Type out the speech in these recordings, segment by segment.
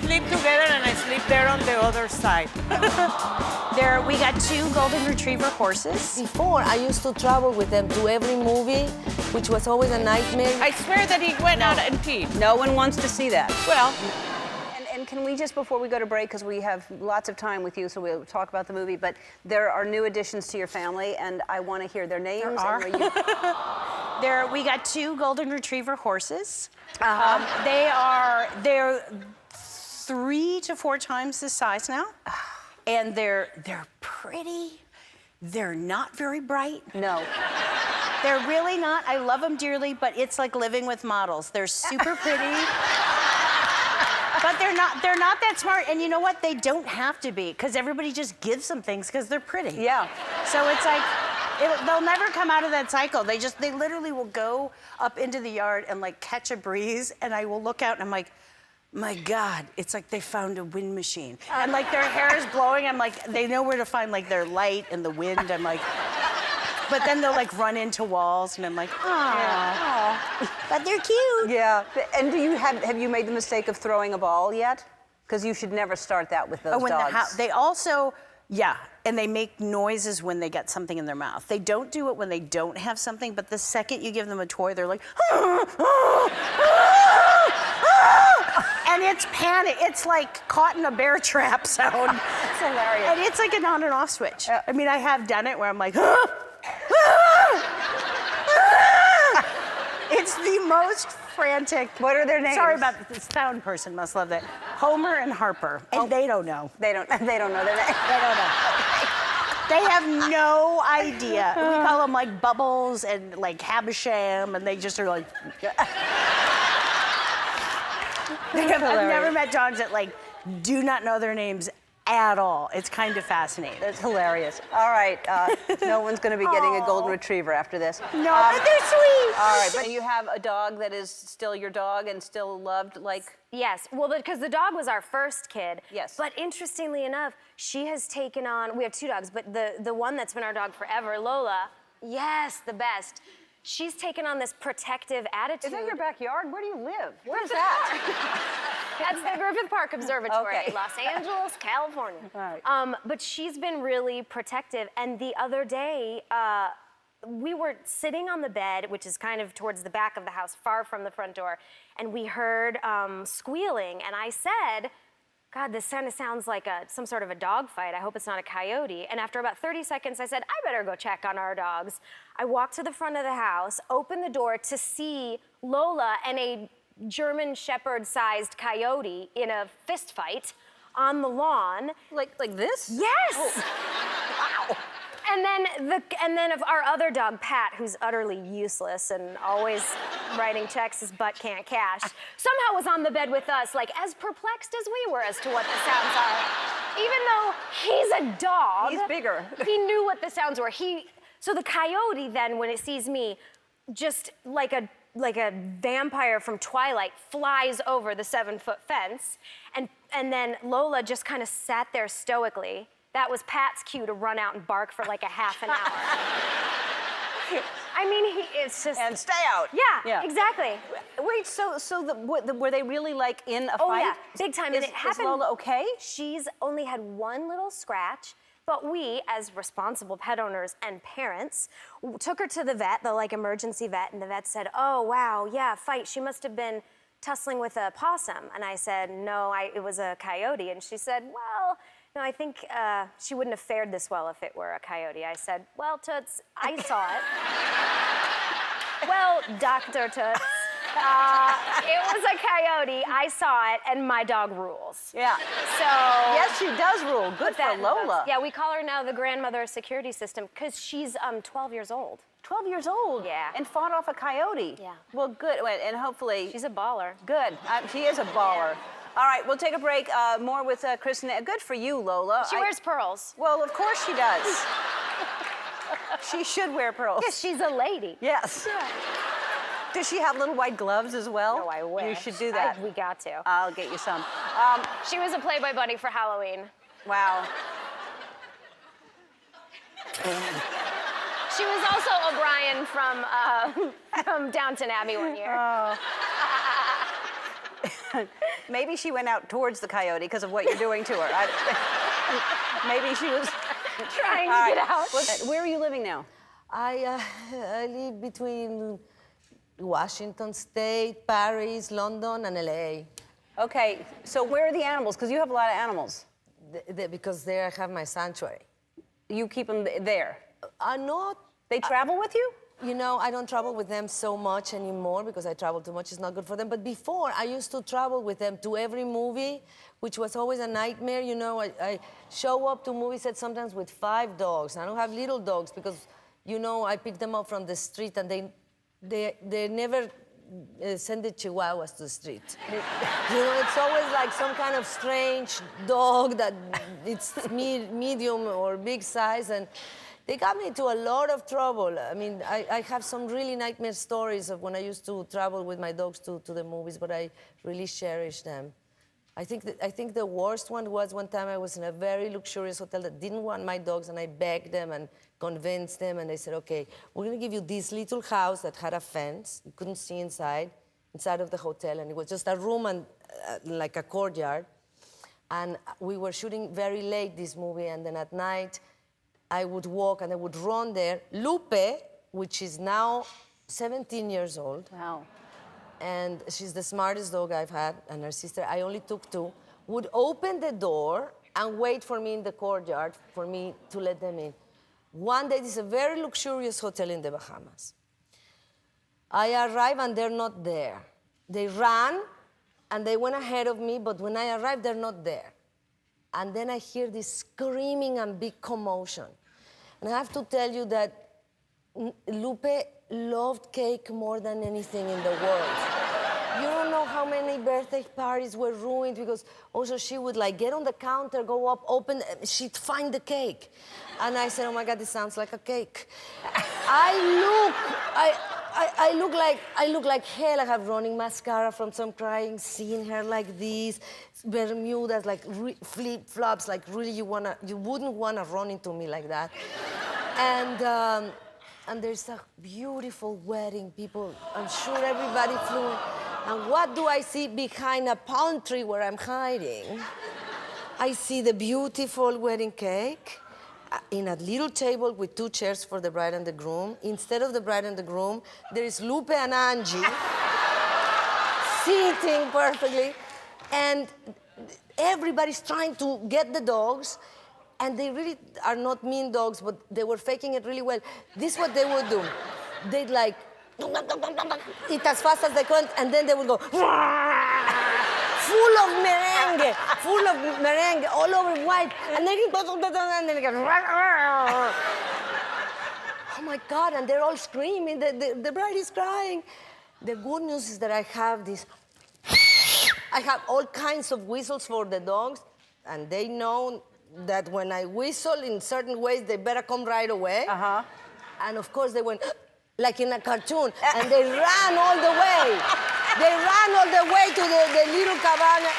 sleep together and I sleep there on the other side. We got 2 golden retriever horses. Before, I used to travel with them to every movie, which was always a nightmare. I swear that he went out and peed. No one wants to see that. Well, And can we just, before we go to break, because we have lots of time with you, so we'll talk about the movie, but there are new additions to your family, and I want to hear their names. There are. And where you... We got 2 golden retriever horses. Uh-huh. They're 3 to 4 times this size now, and they're pretty. They're not very bright. No. They're really not. I love them dearly, but it's like living with models. They're super pretty. But they're not that smart, and you know what? They don't have to be, because everybody just gives them things because they're pretty. Yeah. So it's like, they'll never come out of that cycle. They literally will go up into the yard and like catch a breeze, and I will look out and I'm like, my God, it's like they found a wind machine. And like their hair is blowing, I'm like, they know where to find like their light and the wind, I'm like, but then they'll like run into walls, and I'm like, oh, but they're cute. Yeah. And have you made the mistake of throwing a ball yet? Because you should never start that with those dogs. They also, yeah, and they make noises when they get something in their mouth. They don't do it when they don't have something, but the second you give them a toy, they're like, and it's panic. It's like caught in a bear trap sound. It's hilarious. And it's like an on and off switch. I mean, I have done it where I'm like, it's the most frantic. What are their names? Sorry about this. Sound person must love that. Homer and Harper, and they don't know. They don't know their name. They don't know. They have no idea. We call them like Bubbles and like Habisham, and they just are like. I've never met dogs that like do not know their names at all. It's kind of fascinating. That's hilarious. All right, no one's going to be getting a golden retriever after this. No, but they're sweet. All right, but you have a dog that is still your dog and still loved, like... Yes, well, because the dog was our first kid. Yes. But interestingly enough, she has taken on, we have 2 dogs, but the one that's been our dog forever, Lola, yes, the best. She's taken on this protective attitude. Is that your backyard? Where do you live? Where's that? That's the Griffith Park Observatory, Okay. Los Angeles, California. All right. But she's been really protective, and the other day, we were sitting on the bed, which is kind of towards the back of the house, far from the front door, and we heard squealing, and I said, God, this kind of sounds like some sort of a dog fight. I hope it's not a coyote. And after about 30 seconds, I said, I better go check on our dogs. I walked to the front of the house, opened the door to see Lola and a German Shepherd-sized coyote in a fist fight on the lawn. Like this? Yes! Oh. Wow. And then of our other dog, Pat, who's utterly useless and always writing checks his butt can't cash, somehow was on the bed with us, like as perplexed as we were as to what the sounds are. Even though he's a dog. He's bigger. He knew what the sounds were. So the coyote then, when it sees me, just like a vampire from Twilight, flies over the 7-foot fence, and then Lola just kind of sat there stoically. That was Pat's cue to run out and bark for like a half an hour. I mean, it's just... And stay out. Yeah, exactly. Wait, so were they really like in a Oh fight? yeah, big time. And it happened. Is Lola okay? She's only had 1 little scratch, but we, as responsible pet owners and parents, took her to the vet, the like emergency vet, and the vet said, oh wow, yeah, fight. She must have been tussling with a possum. And I said, no, it was a coyote. And she said, well, no, I think she wouldn't have fared this well if it were a coyote. I said, well, Toots, I saw it. Well, Dr. Toots, it was a coyote. I saw it, and my dog rules. Yeah. So... Yes, she does rule. Good for Lola. Yeah, we call her now the grandmother security system because she's 12 years old. 12 years old? Yeah. And fought off a coyote? Yeah. Well, good. And hopefully... She's a baller. Good. She is a baller. All right, we'll take a break. More with Kristen. Good for you, Lola. She wears pearls. Well, of course she does. She should wear pearls. Yes, she's a lady. Yes. Yeah. Does she have little white gloves as well? No, I wish. You should do that. We got to. I'll get you some. She was a Playboy bunny for Halloween. Wow. She was also O'Brien from Downton Abbey one year. Oh. Maybe she went out towards the coyote because of what you're doing to her. Maybe she was Trying to get out. Where are you living now? I live between Washington State, Paris, London, and LA. Okay, so where are the animals? Because you have a lot of animals. Because there I have my sanctuary. You keep them there. Not. They travel with you? You know, I don't travel with them so much anymore because I travel too much. It's not good for them. But before, I used to travel with them to every movie, which was always a nightmare. You know, I show up to movie sets sometimes with 5 dogs. I don't have little dogs because, you know, I pick them up from the street and they never send the chihuahuas to the street. You know, it's always like some kind of strange dog that it's medium or big size, and they got me into a lot of trouble. I mean, I have some really nightmare stories of when I used to travel with my dogs to the movies, but I really cherish them. I think the worst one was one time I was in a very luxurious hotel that didn't want my dogs, and I begged them and convinced them, and they said, okay, we're gonna give you this little house that had a fence. You couldn't see inside of the hotel, and it was just a room and like a courtyard. And we were shooting very late this movie, and then at night, I would walk and I would run there. Lupe, which is now 17 years old. Wow. And she's the smartest dog I've had, and her sister, I only took 2, would open the door and wait for me in the courtyard for me to let them in. One day, this is a very luxurious hotel in the Bahamas. I arrive and they're not there. They ran and they went ahead of me, but when I arrived, they're not there. And then I hear this screaming and big commotion. And I have to tell you that Lupe loved cake more than anything in the world. You don't know how many birthday parties were ruined because also she would like get on the counter, go up, open, she'd find the cake. And I said, oh my God, this sounds like a cake. I look like hell. I have running mascara from some crying, seeing her like this, Bermudas, like flip-flops, like really you wouldn't wanna run into me like that. And there's a beautiful wedding, people. I'm sure everybody flew in. And what do I see behind a palm tree where I'm hiding? I see the beautiful wedding cake in a little table with 2 chairs for the bride and the groom. Instead of the bride and the groom, there is Lupe and Angie sitting perfectly. And everybody's trying to get the dogs. And they really are not mean dogs, but they were faking it really well. This is what they would do. They'd like, eat as fast as they could, and then they would go, full of merengue, all over white. And then they go, oh my God, and they're all screaming. The bride is crying. The good news is that I have all kinds of whistles for the dogs, and they know that when I whistle in certain ways, they better come right away. Uh-huh. And of course, they went like in a cartoon, and they ran all the way. They ran all the way to the little cabana.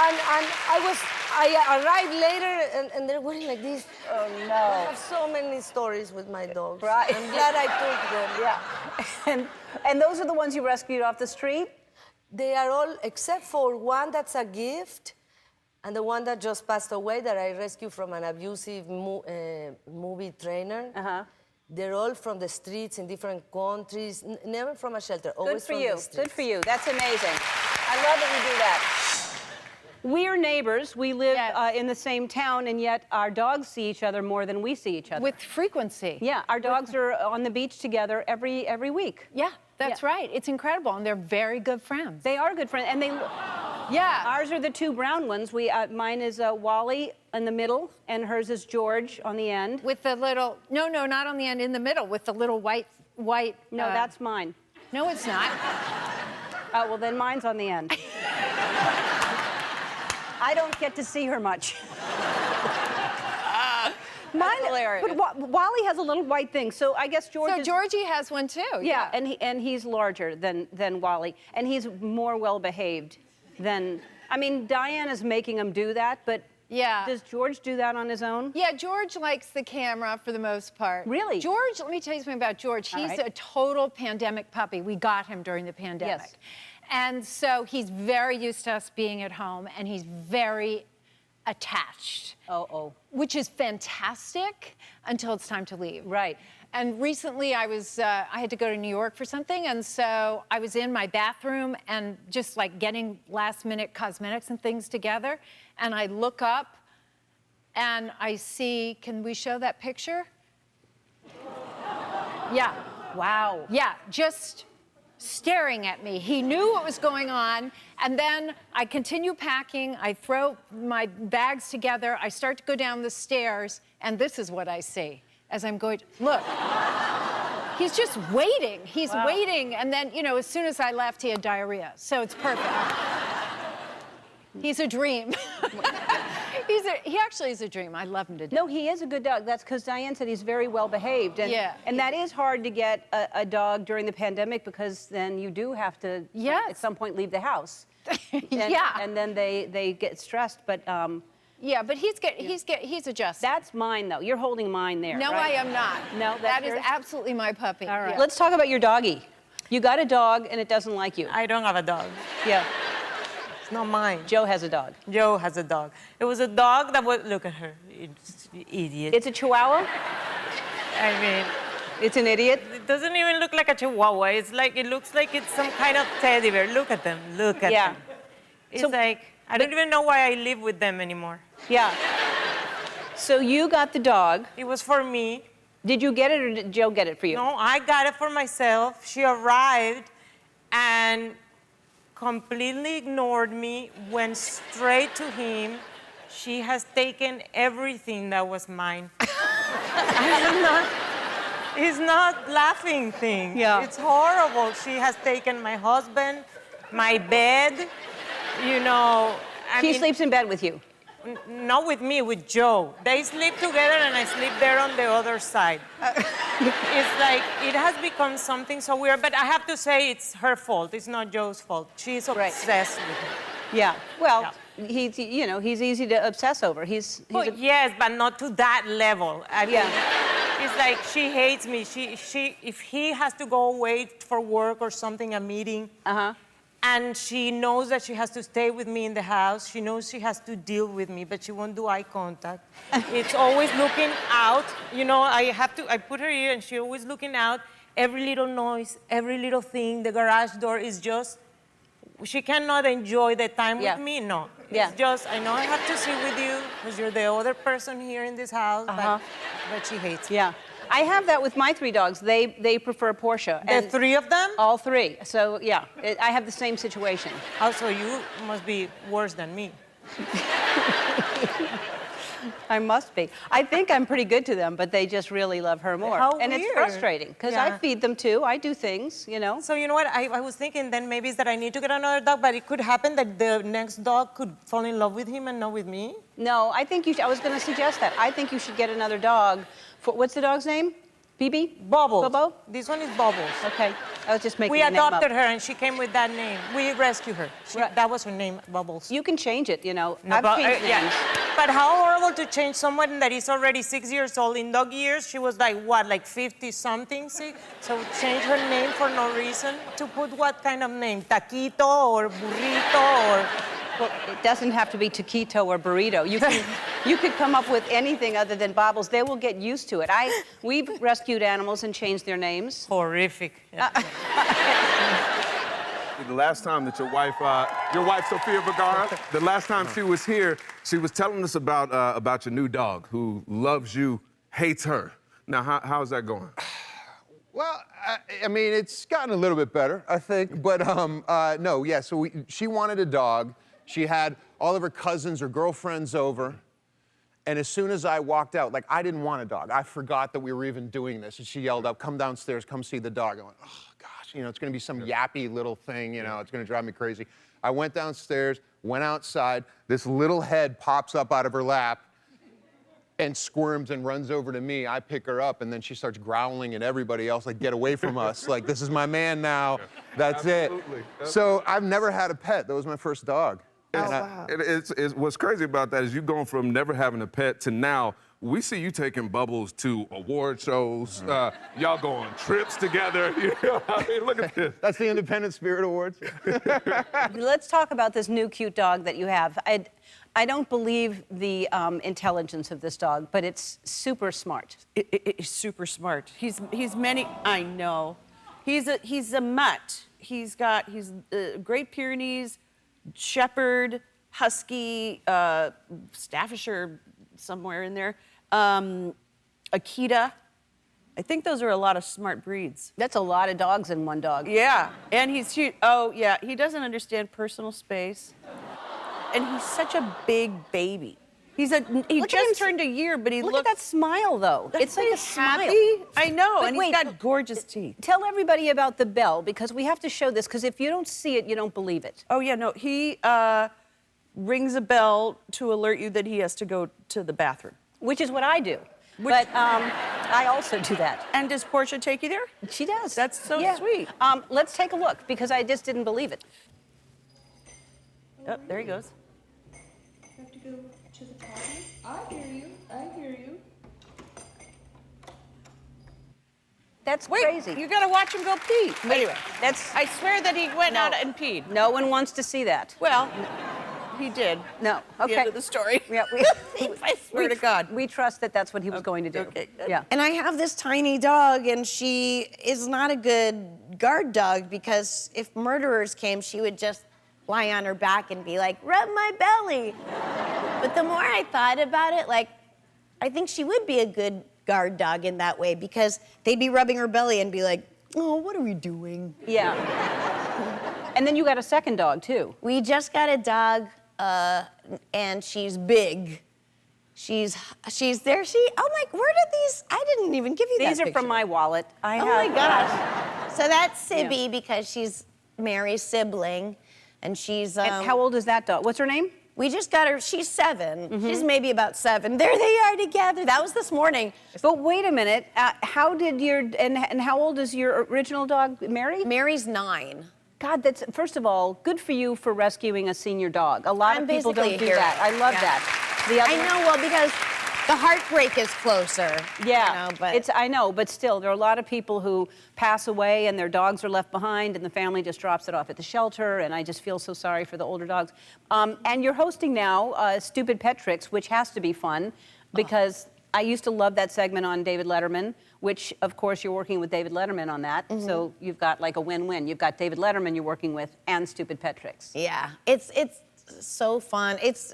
And I arrived later, and they're going like this. Oh, no. I have so many stories with my dogs. Right. I'm glad I took them. Yeah. And those are the ones you rescued off the street? They are all, except for one that's a gift, and the one that just passed away that I rescued from an abusive movie trainer. Uh-huh. They're all from the streets in different countries, never from a shelter, always from the streets. Good for you. That's amazing. I love that you do that. We're neighbors. We live in the same town, and yet our dogs see each other more than we see each other. With frequency. Yeah, our dogs are on the beach together every week. Yeah, that's right. It's incredible, and they're very good friends. They are good friends, and they. Yeah. Ours are the 2 brown ones. Mine is Wally in the middle, and hers is George on the end. With the little, no, not on the end, in the middle, with the little white. No, that's mine. No, it's not. Oh, well, then mine's on the end. I don't get to see her much. Mine, hilarious. But Wally has a little white thing, so I guess George. So Georgie has one too. Yeah, and he's larger than Wally, and he's more well behaved than. I mean, Diana's making him do that, but yeah. Does George do that on his own? Yeah, George likes the camera for the most part. Really? George, let me tell you something about George. He's a total pandemic puppy. We got him during the pandemic. Yes. And so he's very used to us being at home, and he's very attached. Which is fantastic until it's time to leave. Right. And recently I had to go to New York for something, and so I was in my bathroom and just like getting last minute cosmetics and things together, and I look up and I see, can we show that picture? Yeah. Wow. Yeah, just staring at me. He knew what was going on, and then I continue packing, I throw my bags together, I start to go down the stairs, and this is what I see as I'm going, look. He's just waiting. He's waiting, and then, you know, as soon as I left, he had diarrhea, so it's perfect. He's a dream. He actually is a dream. I love him to death. No, he is a good dog. That's because Diane said he's very well behaved. And, Yeah. and that is hard to get a dog during the pandemic because then you do have to, Yes. at some point, leave the house. And, Yeah. And then they get stressed. But Yeah, but he's adjusted. that's mine, though. You're holding mine there. No, right? I am not. No, that that's is yours? absolutely my puppy. All right. Yeah. Let's talk about your doggie. You got a dog and it doesn't like you. I don't have a dog. Yeah. It's not mine. Joe has a dog. Joe has a dog. It was a dog that was, look at her, it's idiot. It's a Chihuahua. I mean, It's an idiot. it doesn't even look like a Chihuahua. It's like, it looks like it's some kind of teddy bear. Look at them, look at Yeah. them. It's So- like, I don't even know why I live with them anymore. Yeah. So you got the dog. It was for me. Did you get it or did Joe get it for you? No, I got it for myself. She arrived and completely ignored me, went straight to him. She has taken everything that was mine. It's not laughing thing. Yeah. It's horrible. She has taken my husband, my bed, you know. She sleeps in bed with you. Not with me, with Joe. They sleep together and I sleep there on the other side. It's like, it has become something so weird, but I have to say it's her fault. It's not Joe's fault. She's obsessed with him. Yeah. Well, he's easy to obsess over. He's Well, a, yes, but not to that level. I mean, Yeah. it's like she hates me. If he has to go away for work or something, a meeting, and she knows that she has to stay with me in the house. She knows she has to deal with me, but she won't do eye contact. It's always looking out. You know, I put her here and she's always looking out. Every little noise, every little thing, the garage door is just, she cannot enjoy the time Yeah. with me, no. Yeah. It's just, I know I have to sit with you because you're the other person here in this house, but she hates me. yeah. I have that with my 3 dogs. They prefer Porsche. The 3 of them? All 3. So yeah, I have the same situation. Also, you must be worse than me. I must be. I think I'm pretty good to them, but they just really love her more. How and it's weird. frustrating because I Yeah. feed them too. I do things, you know. So you know what? I was thinking then maybe it's that I need to get another dog, but it could happen that the next dog could fall in love with him and not with me. No, I think you. I was going to suggest that. I think you should get another dog. What's the dog's name? BB? Bubbles. Bobo? This one is Bubbles. Okay. I was just making We the name up. adopted her and she came with that name. We rescued her. Right. That was her name, Bubbles. You can change it, you know. No, I've but, changed yeah. names. But how horrible to change someone that is already 6 years old. In dog years, she was like, what, like 50-something? So change her name for no reason? To put what kind of name? Taquito or burrito or... Well, it doesn't have to be taquito or burrito. You could come up with anything other than Bobbles. They will get used to it. We've rescued animals and changed their names. Horrific. Yeah. The last time that your wife Sofia Vergara, the last time she was here, she was telling us about your new dog who loves you, hates her. Now, how's that going? Well, I mean, it's gotten a little bit better, I think. But no, yeah. So she wanted a dog. She had all of her cousins or girlfriends over. And as soon as I walked out, like, I didn't want a dog. I forgot that we were even doing this. And she yelled up, "Come downstairs, come see the dog." I went, "Oh, gosh, you know, it's going to be some yappy little thing, you know, it's going to drive me crazy." I went downstairs, went outside. This little head pops up out of her lap and squirms and runs over to me. I pick her up, and then she starts growling at everybody else, like, "Get away from us. Like, this is my man now. That's Absolutely. it." So I've never had a pet. That was my first dog. What's crazy about that is you going from never having a pet to now we see you taking Bubbles to award shows. Y'all go on trips together. You know, I mean, look at this. That's the Independent Spirit Awards. Let's talk about this new cute dog that you have. I don't believe the intelligence of this dog, but it's super smart. It's super smart. He's many. I know. He's a mutt. He's Great Pyrenees, Shepherd, Husky, Staffordshire, somewhere in there, Akita. I think those are a lot of smart breeds. That's a lot of dogs in one dog. Yeah, and he's huge. Oh yeah, he doesn't understand personal space, and he's such a big baby. He just turned a year, but he Look looks. at that smile, though. It's like a happy. smile. I know, But and wait, he's got gorgeous teeth. Tell everybody about the bell, because we have to show this, because if you don't see it, you don't believe it. Oh yeah, no, he rings a bell to alert you that he has to go to the bathroom. Which is what I do. But I also do that. And does Portia take you there? She does. That's so sweet. Let's take a look, because I just didn't believe it. Oh, there he goes. You have to go to the potty. I hear you. I hear you. That's Wait, crazy. you gotta watch him go pee. Anyway, That's I swear that he went out and peed. no one wants to see that. Well, he did. No. The Okay. end of the story. Yeah, I swear to God. We trust that that's what he was going to do. Okay, good. Yeah. And I have this tiny dog, and she is not a good guard dog because if murderers came, she would just lie on her back and be like, rub my belly. But the more I thought about it, like, I think she would be a good guard dog in that way because they'd be rubbing her belly and be like, oh, what are we doing? Yeah. And then you got a second dog, too. We just got a dog, and she's big. She's there. Oh my, where did these? I didn't even give you These that are from picture. my wallet. Oh my gosh. So that's Sibby Yeah. because she's Mary's sibling, and she's. And how old is that dog? What's her name? We just got her. She's 7. She's maybe about 7. There they are together. That was this morning. But wait a minute. How did and how old is your original dog, Mary? Mary's 9. God, that's first of all good for you for rescuing a senior dog. A lot I'm of people basically don't do a hero. that. I love Yeah. that. The other I know, well, because the heartbreak is closer. Yeah, You know, but I know, but still, there are a lot of people who pass away and their dogs are left behind, and the family just drops it off at the shelter. And I just feel so sorry for the older dogs. And you're hosting now Stupid Pet Tricks, which has to be fun because I used to love that segment on David Letterman, which, of course, you're working with David Letterman on that. So you've got like a win-win. You've got David Letterman you're working with and Stupid Pet Tricks. yeah, it's so fun. It's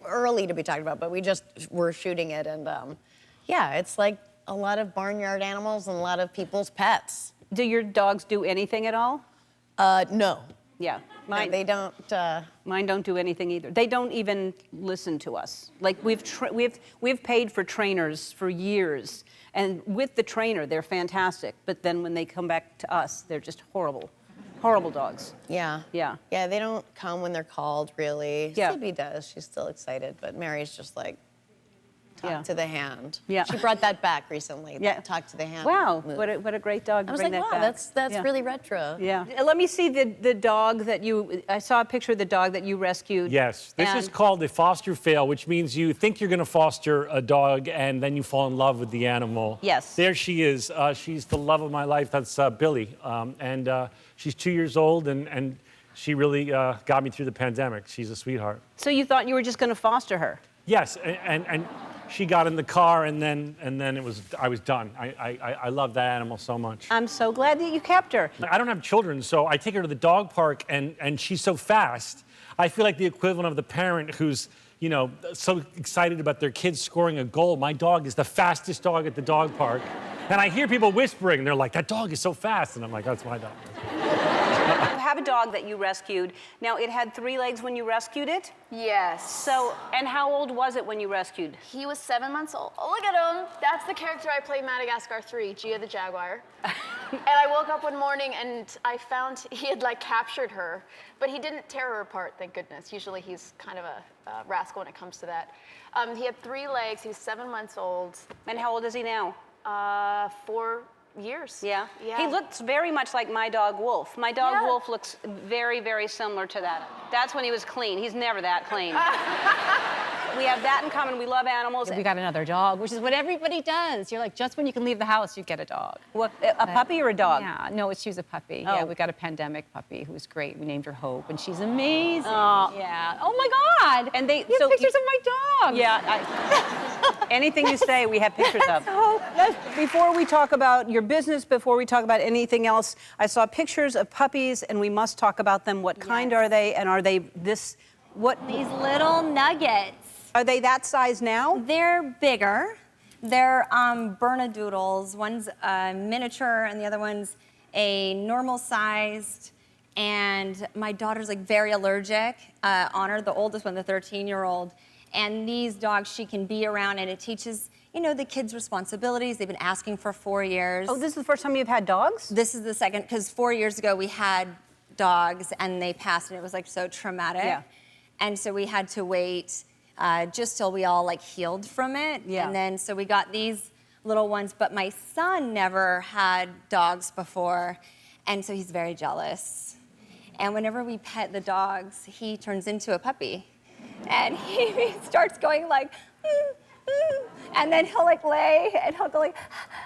early to be talking about, but we're shooting it, and yeah, it's like a lot of barnyard animals and a lot of people's pets. Do your dogs do anything at all? No. Yeah, No, they don't. Mine don't do anything either. They don't even listen to us. Like we've paid for trainers for years, and with the trainer they're fantastic. But then when they come back to us, they're just horrible, horrible dogs. Yeah. Yeah. Yeah, they don't come when they're called, really. Yeah. Sibby does. She's still excited, but Mary's just like, talk Yeah. to the hand. Yeah. She brought that back recently. Yeah. That talk to the hand. Wow, move. what a great dog to I was bring like, that wow, back. that's Yeah. really retro. Yeah. Let me see the dog that I saw a picture of the dog that you rescued. Yes, this is and- called a foster fail, which means you think you're going to foster a dog and then you fall in love with the animal. Yes. There she is. She's the love of my life. That's Billy. And she's 2 years old, and she really got me through the pandemic. She's a sweetheart. So you thought you were just going to foster her? Yes, and she got in the car, and then I was done. I love that animal so much. I'm so glad that you kept her. I don't have children, so I take her to the dog park, and she's so fast. I feel like the equivalent of the parent who's, you know, so excited about their kids scoring a goal. My dog is the fastest dog at the dog park. And I hear people whispering, they're like, that dog is so fast. And I'm like, that's my dog. You have a dog that you rescued. Now, it had 3 legs when you rescued it? Yes. So, and how old was it when you rescued? He was 7 months old. Oh, look at him. That's the character I play in Madagascar 3, Gia the Jaguar. And I woke up one morning and I found he had like captured her, but he didn't tear her apart, thank goodness. Usually he's kind of a rascal when it comes to that. He had 3 legs, he was 7 months old. And how old is he now? 4 years. Yeah? Yeah. He looks very much like my dog, Wolf. My dog, Yeah. Wolf, looks very, very similar to that. That's when he was clean. He's never that clean. we have that in common. We love animals. We got another dog, which is what everybody does. You're like, just when you can leave the house, you get a dog. What, a puppy or a dog? Yeah, no, she was a puppy. Oh. Yeah, we got a pandemic puppy who was great. We named her Hope, and she's amazing. Oh. Yeah. Oh my God. And they You have pictures of my dog. Yeah. Anything you say, we have pictures of. Hope. Before we talk about your business, before we talk about anything else, I saw pictures of puppies, and we must talk about them. What kind are they, and are they this? What? These little nuggets. Are they that size now? They're bigger. They're Bernedoodles. One's miniature and the other one's a normal sized. And my daughter's like very allergic. Honor, the oldest one, the 13-year-old. And these dogs she can be around, and it teaches, you know, the kids responsibilities. They've been asking for 4 years. Oh, this is the first time you've had dogs? This is the second, because 4 years ago we had dogs and they passed, and it was like so traumatic. Yeah. And so we had to wait just till we all like healed from it. Yeah. And then so we got these little ones, but my son never had dogs before, and so he's very jealous. And whenever we pet the dogs, he turns into a puppy. And he starts going like, and then he'll like lay and he'll go like,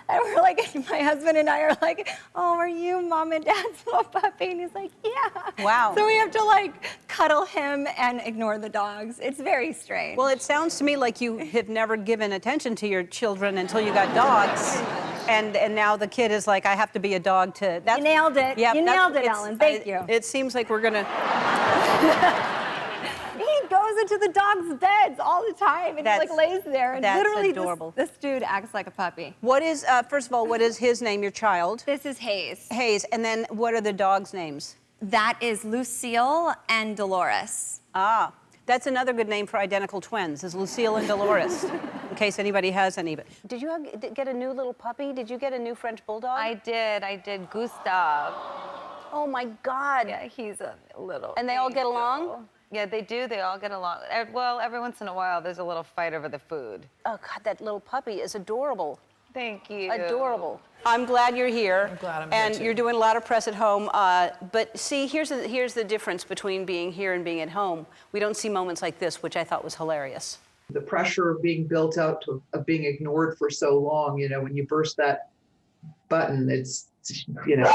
and we're like, my husband and I are like, oh, are you mom and dad's little puppy? And he's like, yeah. Wow. So we have to like cuddle him and ignore the dogs. It's very strange. Well, it sounds to me like you have never given attention to your children until you got dogs. And now the kid is like, I have to be a dog to. You nailed it. Yep, you nailed it, Ellen. Thank you. It seems like we're gonna. He goes into the dogs' beds all the time, and he like lays there, and that's literally adorable. This dude acts like a puppy. What is, first of all, what is his name, your child? This is Hayes. Hayes, and then what are the dogs' names? That is Lucille and Dolores. Ah, that's another good name for identical twins, is Lucille and Dolores, in case anybody has any. Did you get a new little puppy? Did you get a new French bulldog? I did Gustav. Oh my God. Yeah, he's a little. And they all get along? Yeah, they do. They all get along. Well, every once in a while, there's a little fight over the food. Oh God, that little puppy is adorable. Thank you. Adorable. I'm glad you're here. I'm glad I'm and here, too. you're doing a lot of press at home. But see, here's the difference between being here and being at home. We don't see moments like this, which I thought was hilarious. The pressure of being built out of being ignored for so long, you know, when you burst that button, it's, you know.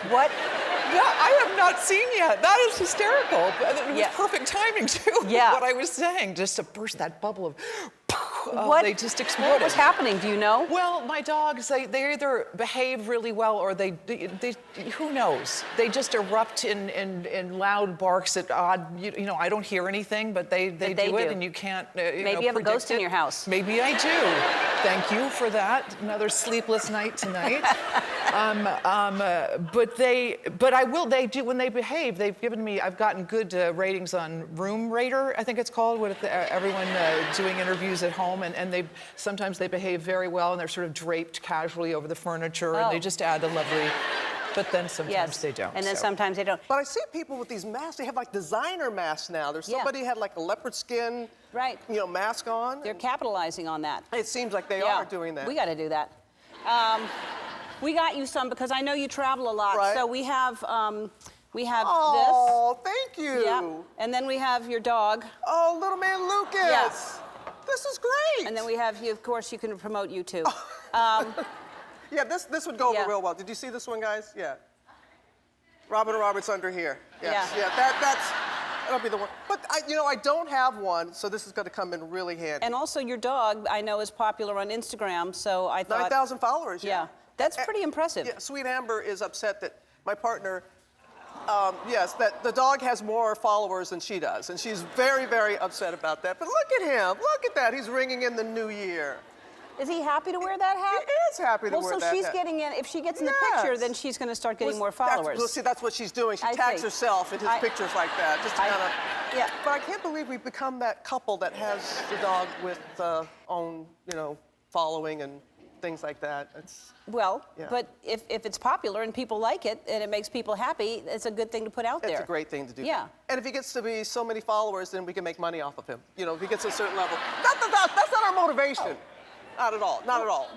What? Yeah, I have not seen yet. That is hysterical. It was perfect timing, too. Yeah. What I was saying, just to burst that bubble of, What? they just exploded. What was happening? Do you know? Well, my dogs, they either behave really well or they who knows? They just erupt in loud barks at odd, you know, I don't hear anything, but they do it, and you can't, Maybe you have a ghost in your house. Maybe I do. Thank you for that. Another sleepless night tonight. But I will, they do, when they behave, they've given me, I've gotten good ratings on Room Rater, I think it's called, with everyone doing interviews at home, and sometimes they behave very well, and they're sort of draped casually over the furniture, and they just add a lovely, but then sometimes they don't. And then sometimes they don't. But I see people with these masks, they have like designer masks now. There's somebody had like a leopard skin, mask on. They're capitalizing on that. It seems like they are doing that. We got to do that. We got you some because I know you travel a lot. Right. So we have this. Oh, thank you. Yeah. And then we have your dog. Oh, little man Lucas. Yes. This is great. And then we have you, of course, you can promote you too. Yeah, this would go over real well. Did you see this one, guys? Yeah. Robin Roberts under here. Yes. Yeah. That'll be the one. But I don't have one, so this is going to come in really handy. And also your dog, I know, is popular on Instagram, so I thought 9,000 followers. Yeah. That's pretty impressive. Yeah, Sweet Amber is upset that my partner, that the dog has more followers than she does, and she's very, very upset about that. But look at him. Look at that. He's ringing in the new year. Is he happy to wear that hat? He is happy to wear that hat. Well, so she's getting in. If she gets in the picture, then she's going to start getting more followers. See, that's what she's doing. She tags herself in his pictures like that, just to kind of. Yeah. But I can't believe we've become that couple that has the dog with own, following and things like that. But if it's popular and people like it and it makes people happy, it's a good thing to put out there. It's a great thing to do. Yeah. And if he gets to be so many followers, then we can make money off of him. If he gets to a certain level. That's not our motivation. Not at all. Not at all.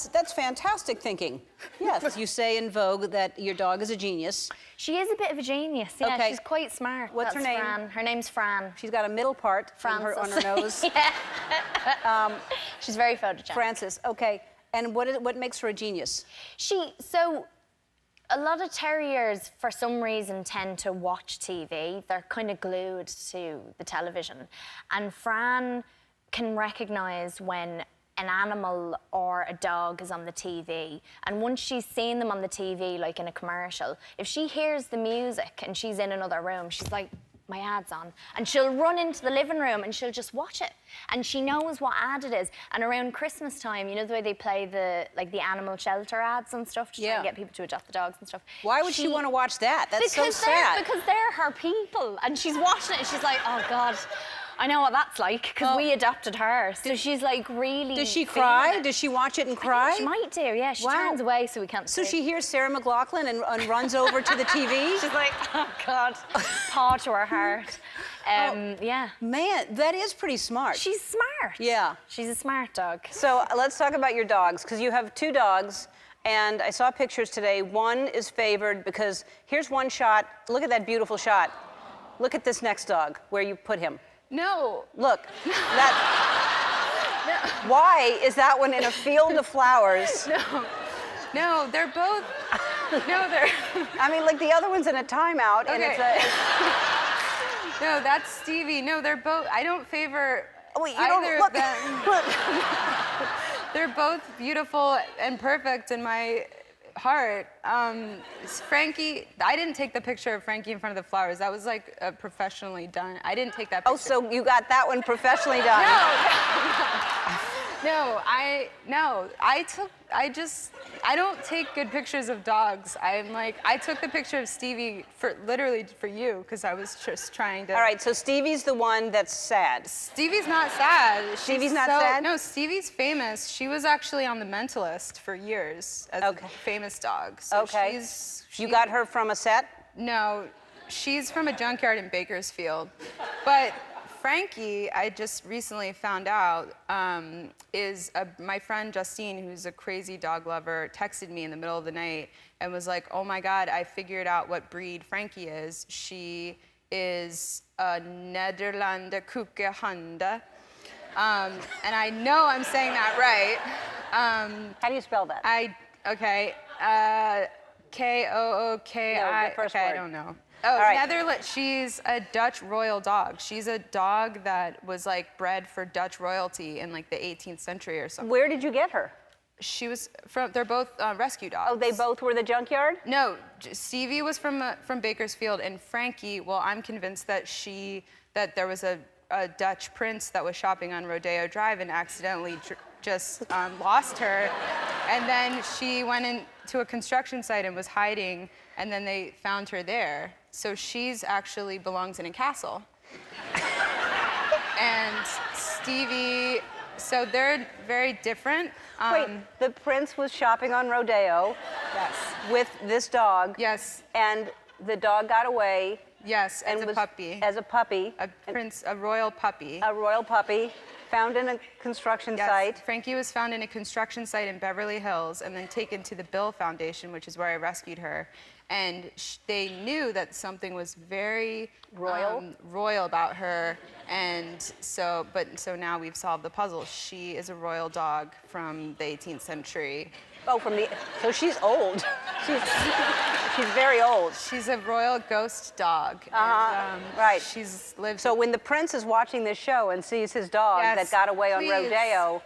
That's fantastic thinking. Yes, you say in Vogue that your dog is a genius. She is a bit of a genius. Yeah, Okay. she's quite smart. What's That's her name? Fran. Her name's Fran. She's got a middle part on her nose. Yeah. She's very photogenic. Frances, okay. And what makes her a genius? So a lot of terriers, for some reason, tend to watch TV. They're kind of glued to the television. And Fran can recognize when an animal or a dog is on the TV. And once she's seen them on the TV, like in a commercial, if she hears the music and she's in another room, she's like, my ad's on. And she'll run into the living room and she'll just watch it. And she knows what ad it is. And around Christmas time, you know the way they play the animal shelter ads and stuff to try and get people to adopt the dogs and stuff. Why would she want to watch that? That's so sad. Because they're her people. And she's watching it and she's like, oh God, I know what that's like, because we adopted her. So she's like really. Does she cry? Does she watch it and cry? She might do, yeah. She turns away so we can't see. So she hears Sarah McLachlan and runs over to the TV? She's like, oh God, paw to her heart. Yeah. Man, that is pretty smart. She's smart. Yeah. She's a smart dog. So let's talk about your dogs, because you have 2 dogs. And I saw pictures today. One is favored because here's one shot. Look at that beautiful shot. Look at this next dog, where you put him. No. Look, that. No. Why is that one in a field of flowers? No, they're both. No, they're. I mean, like the other one's in a timeout, and it's a. No, that's Stevie. No, they're both. I don't favor Wait, you either don't look. of them. Look. They're both beautiful and perfect in my heart. Frankie, I didn't take the picture of Frankie in front of the flowers. That was like professionally done. I didn't take that picture. Oh, so you got that one professionally done? I don't take good pictures of dogs. I took the picture of Stevie literally for you, because I was just trying to. All right, so Stevie's the one that's sad. Stevie's not sad. Stevie's not sad? No, Stevie's famous. She was actually on The Mentalist for years as a famous dog. So Okay. You got her from a set? No, she's from a junkyard in Bakersfield. But Frankie, I just recently found out, my friend Justine, who's a crazy dog lover, texted me in the middle of the night and was like, oh my God, I figured out what breed Frankie is. She is a Nederlander Koekehunde. And I know I'm saying that right. How do you spell that? K-O-O-K-I. No, the first okay, word. I don't know. Oh, Netherlands. She's a Dutch royal dog. She's a dog that was like bred for Dutch royalty in like the 18th century or something. Where did you get her? She was from. They're both rescue dogs. Oh, they both were the junkyard? No, Stevie was from Bakersfield, and Frankie. Well, I'm convinced that there was a Dutch prince that was shopping on Rodeo Drive and accidentally just lost her, and then she went into a construction site and was hiding, and then they found her there. So she's actually belongs in a castle. And Stevie, so they're very different. Wait, the prince was shopping on Rodeo. Yes. With this dog. Yes. And the dog got away. Yes, as a puppy. As a puppy. A royal puppy. A royal puppy, found in a construction site. Frankie was found in a construction site in Beverly Hills and then taken to the Bill Foundation, which is where I rescued her. And they knew that something was very royal about her. And so now we've solved the puzzle. She is a royal dog from the 18th century. Oh, so she's old. She's very old. She's a royal ghost dog. Right. She's lived. So when the prince is watching this show and sees his dog that got away on Rodeo,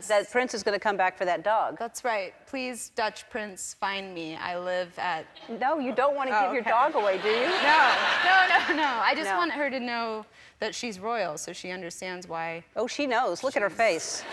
that prince is going to come back for that dog. That's right. Please, Dutch prince, find me. I live at. No, you don't want to give your dog away, do you? No. I just want her to know that she's royal, so she understands why. Oh, she knows. Look at her face.